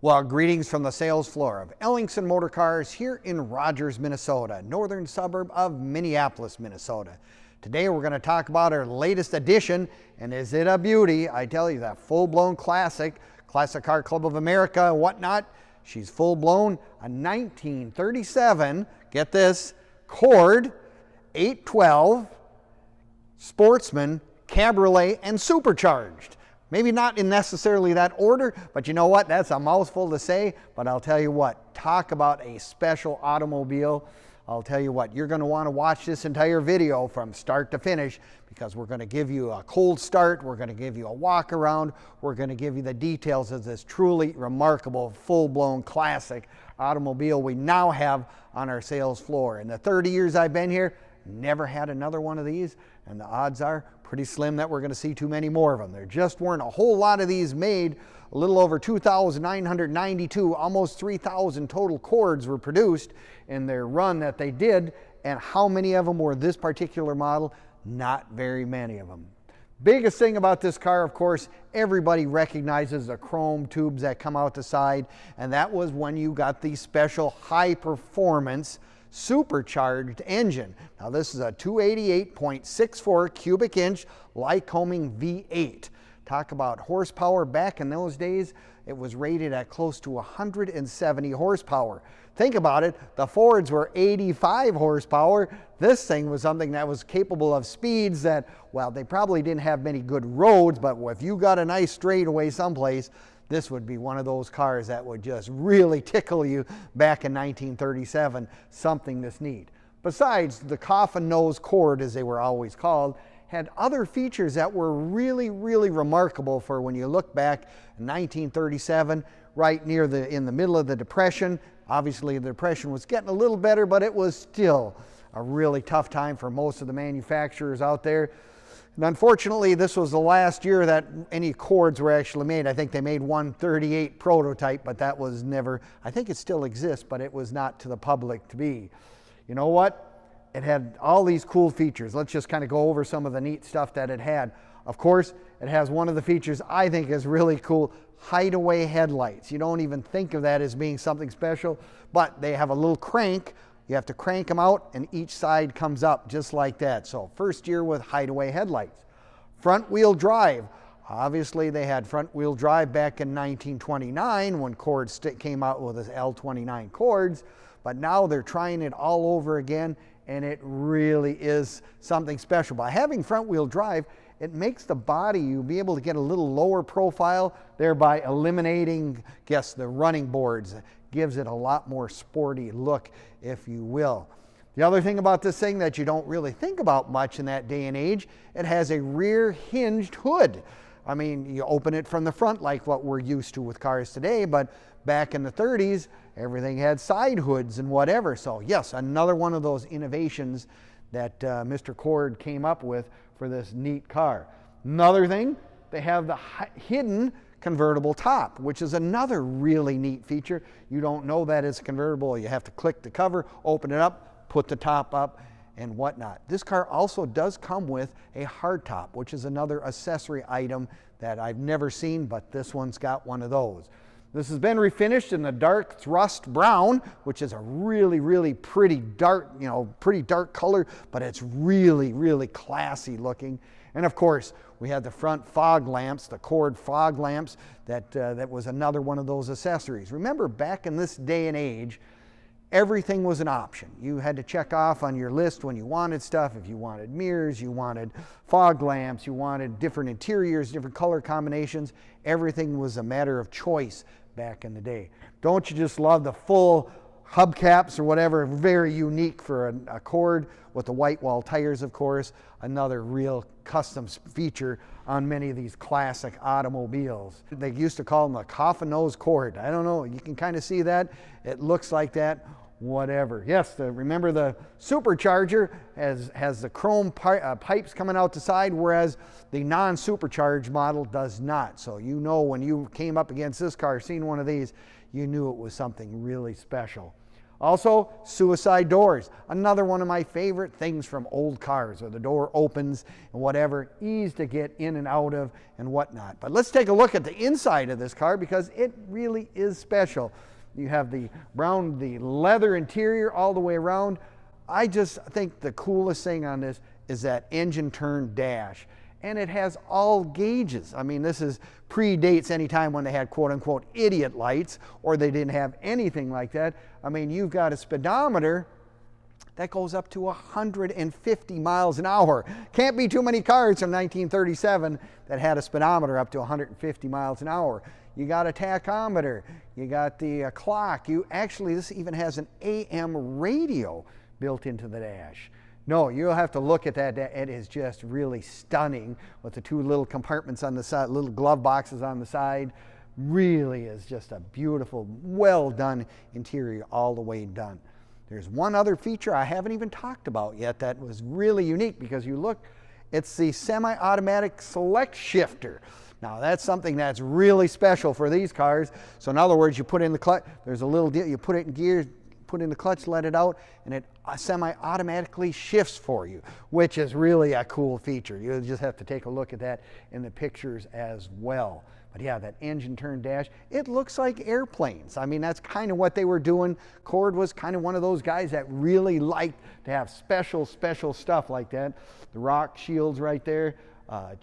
Well, greetings from the sales floor of Ellingson Motor Cars here in Rogers, Minnesota, northern suburb of Minneapolis, Minnesota. Today we're going to talk about our latest addition, and is it a beauty? I tell you, that full-blown classic Car Club of America and whatnot. She's full-blown, a 1937, get this, Cord 812 Sportsman Cabriolet and Supercharged. Maybe not in necessarily that order, but you know what? That's a mouthful to say, but I'll tell you what, talk about a special automobile. I'll tell you what, you're going to want to watch this entire video from start to finish, because we're going to give you a cold start, we're going to give you a walk around, we're going to give you the details of this truly remarkable, full-blown classic automobile we now have on our sales floor. In the 30 years I've been here, never had another one of these, and the odds are pretty slim that we're going to see too many more of them. There just weren't a whole lot of these made. A little over 2,992, almost 3,000 total Cords were produced in their run that they did, and how many of them were this particular model? Not very many of them. Biggest thing about this car, of course, everybody recognizes the chrome tubes that come out the side, and that was when you got the special high performance supercharged engine. Now this is a 288.64 cubic inch Lycoming V8. Talk about horsepower. Back in those days, it was rated at close to 170 horsepower. Think about it, the Fords were 85 horsepower. This thing was something that was capable of speeds that, well, they probably didn't have many good roads, but if you got a nice straightaway someplace, this would be one of those cars that would just really tickle you back in 1937, something this neat. Besides, the Coffin Nose Cord, as they were always called, had other features that were really, really remarkable for when you look back in 1937, right near in the middle of the Depression. Obviously, the Depression was getting a little better, but it was still a really tough time for most of the manufacturers out there. And unfortunately, this was the last year that any Cords were actually made. I think they made 138 prototype, but that was never, I think it still exists, but it was not to the public to be. You know what? It had all these cool features. Let's just kind of go over some of the neat stuff that it had. Of course, it has one of the features I think is really cool, hideaway headlights. You don't even think of that as being something special, but they have a little crank. You have to crank them out, and each side comes up just like that. So first year with hideaway headlights. Front wheel drive. Obviously they had front wheel drive back in 1929 when Cord came out with his L29 Cords, but now they're trying it all over again, and it really is something special. By having front wheel drive, it makes the body, you'll be able to get a little lower profile, thereby eliminating, guess, the running boards. Gives it a lot more sporty look, if you will. The other thing about this thing that you don't really think about much in that day and age, it has a rear-hinged hood. I mean, you open it from the front like what we're used to with cars today, but back in the 30s, everything had side hoods and whatever. So yes, another one of those innovations that Mr. Cord came up with for this neat car. Another thing, they have the hidden convertible top, which is another really neat feature. You don't know that it's convertible. You have to click the cover, open it up, put the top up, and whatnot. This car also does come with a hardtop, which is another accessory item that I've never seen, but this one's got one of those. This has been refinished in the dark rust brown, which is a really, really pretty dark, pretty dark color, but it's really, really classy looking. And of course, we had the front fog lamps, the Cord fog lamps, that was another one of those accessories. Remember, back in this day and age, everything was an option. You had to check off on your list when you wanted stuff. If you wanted mirrors, you wanted fog lamps, you wanted different interiors, different color combinations. Everything was a matter of choice back in the day. Don't you just love the full hubcaps or whatever? Very unique for a Cord with the whitewall tires, of course. Another real custom feature on many of these classic automobiles. They used to call them a Coffin Nose Cord. I don't know, you can kind of see that. It looks like that, whatever. Yes, remember the Supercharger has the chrome pipes coming out the side, whereas the non-supercharged model does not. So you know, when you came up against this car, seen one of these, you knew it was something really special. Also, suicide doors. Another one of my favorite things from old cars, where the door opens and whatever, ease to get in and out of and whatnot. But let's take a look at the inside of this car because it really is special. You have the leather interior all the way around. I just think the coolest thing on this is that engine turn dash. And it has all gauges. I mean, this predates any time when they had quote unquote idiot lights or they didn't have anything like that. I mean, you've got a speedometer that goes up to 150 miles an hour. Can't be too many cars from 1937 that had a speedometer up to 150 miles an hour. You got a tachometer, you got the clock. This even has an AM radio built into the dash. No, you'll have to look at that. It is just really stunning with the two little compartments on the side, little glove boxes on the side. Really is just a beautiful, well done interior all the way done. There's one other feature I haven't even talked about yet that was really unique because you look, it's the semi-automatic select shifter. Now that's something that's really special for these cars. So in other words, you put in the clutch, there's a little deal, you put it in gear, put in the clutch, let it out, and it semi-automatically shifts for you, which is really a cool feature. You just have to take a look at that in the pictures as well. But yeah, that engine turn dash, it looks like airplanes. I mean, that's kind of what they were doing. Cord was kind of one of those guys that really liked to have special stuff like that. The rock shields right there. It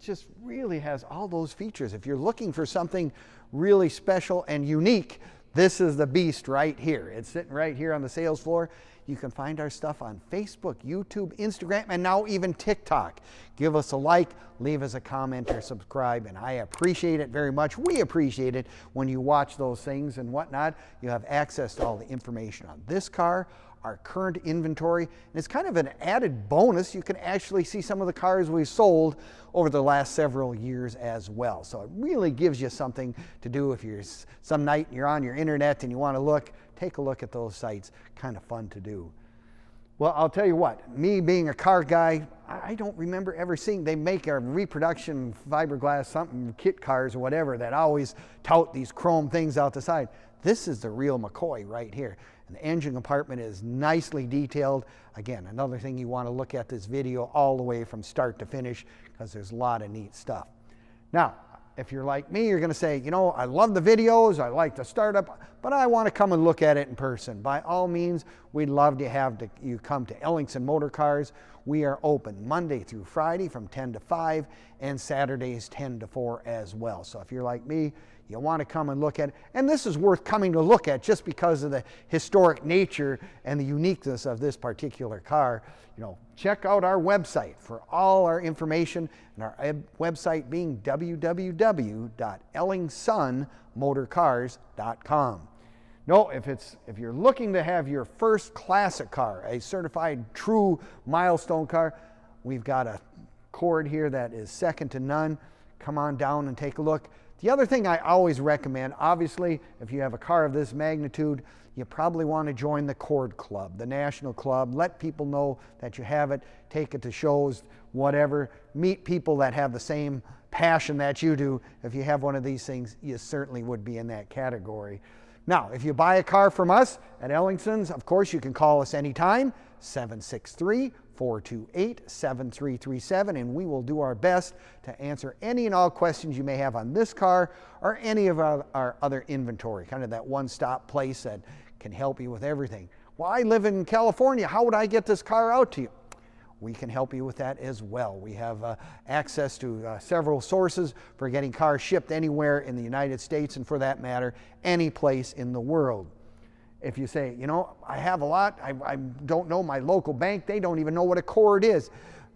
just really has all those features. If you're looking for something really special and unique, this is the beast right here. It's sitting right here on the sales floor. You can find our stuff on Facebook, YouTube, Instagram, and now even TikTok. Give us a like, leave us a comment or subscribe, and I appreciate it very much. We appreciate it when you watch those things and whatnot. You have access to all the information on this car, our current inventory, and it's kind of an added bonus. You can actually see some of the cars we've sold over the last several years as well. So it really gives you something to do if you're some night you're on your internet and you want to look, take a look at those sites. Kind of fun to do. Well, I'll tell you what, me being a car guy, I don't remember ever seeing, they make a reproduction fiberglass something, kit cars or whatever, that always tout these chrome things out the side. This is the real McCoy right here. And the engine compartment is nicely detailed. Again, another thing you want to look at this video all the way from start to finish because there's a lot of neat stuff. Now, if you're like me, you're going to say, you know, I love the videos, I like the startup, but I want to come and look at it in person. By all means, we'd love to have you come to Ellingson Motor Cars. We are open Monday through Friday from 10 to 5 and Saturdays 10 to 4 as well. So if you're like me, you want to come and look at it. And this is worth coming to look at just because of the historic nature and the uniqueness of this particular car. You know, check out our website for all our information, and our website being www.ellingsonmotorcars.com. No, if you're looking to have your first classic car, a certified true milestone car, we've got a Cord here that is second to none. Come on down and take a look. The other thing I always recommend, obviously, if you have a car of this magnitude, you probably want to join the Cord Club, the national club. Let people know that you have it. Take it to shows, whatever. Meet people that have the same passion that you do. If you have one of these things, you certainly would be in that category. Now, if you buy a car from us at Ellingson's, of course, you can call us anytime, 763-428-7337, and we will do our best to answer any and all questions you may have on this car or any of our other inventory, kind of that one-stop place that can help you with everything. Well, I live in California. How would I get this car out to you? We can help you with that as well. We have access to several sources for getting cars shipped anywhere in the United States, and for that matter, any place in the world. If you say, you know, I have a lot, I don't know my local bank, they don't even know what a Cord is.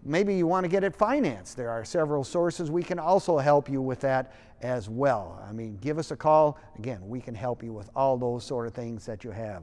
Maybe you want to get it financed. There are several sources. We can also help you with that as well. I mean, give us a call. Again, we can help you with all those sort of things that you have.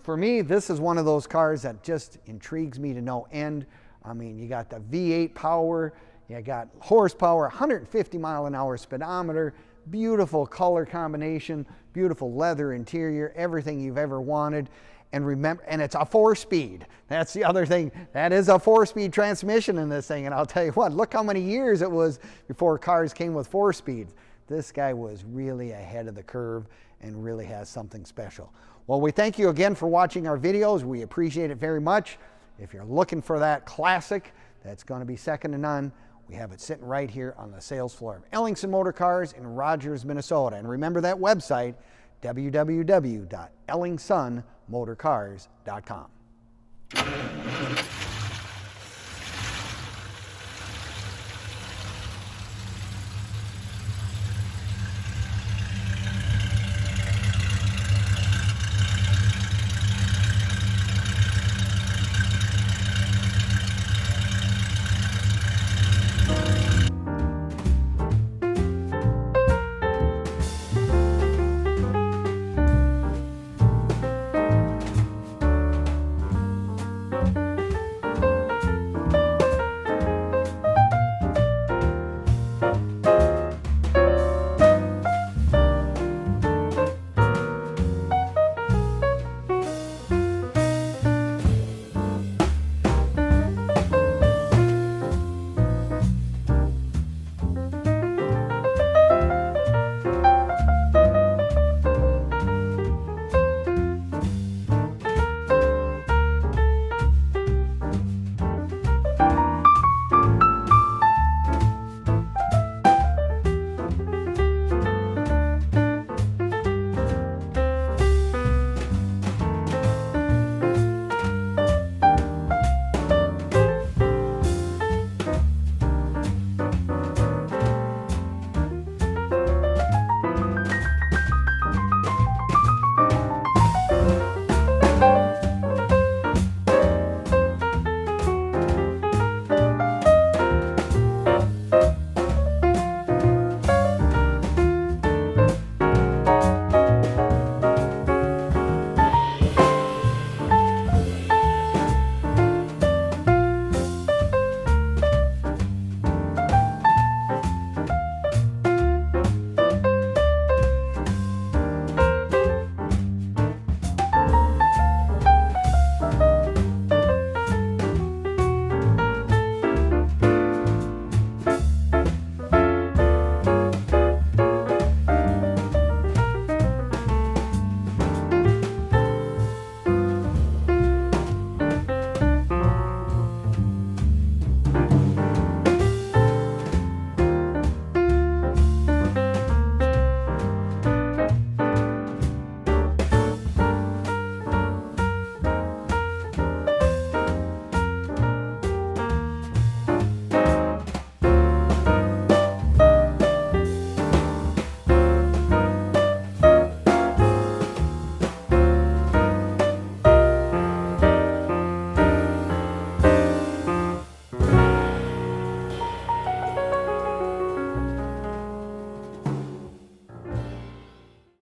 For me, this is one of those cars that just intrigues me to no end. I mean, you got the V8 power, you got horsepower, 150 mile an hour speedometer, beautiful color combination, beautiful leather interior, everything you've ever wanted. And remember, and it's a 4-speed. That's the other thing. That is a 4-speed transmission in this thing. And I'll tell you what, look how many years it was before cars came with 4 speeds. This guy was really ahead of the curve and really has something special. Well, we thank you again for watching our videos. We appreciate it very much. If you're looking for that classic that's going to be second to none, we have it sitting right here on the sales floor of Ellingson Motor Cars in Rogers, Minnesota. And remember that website, www.ellingsonmotorcars.com.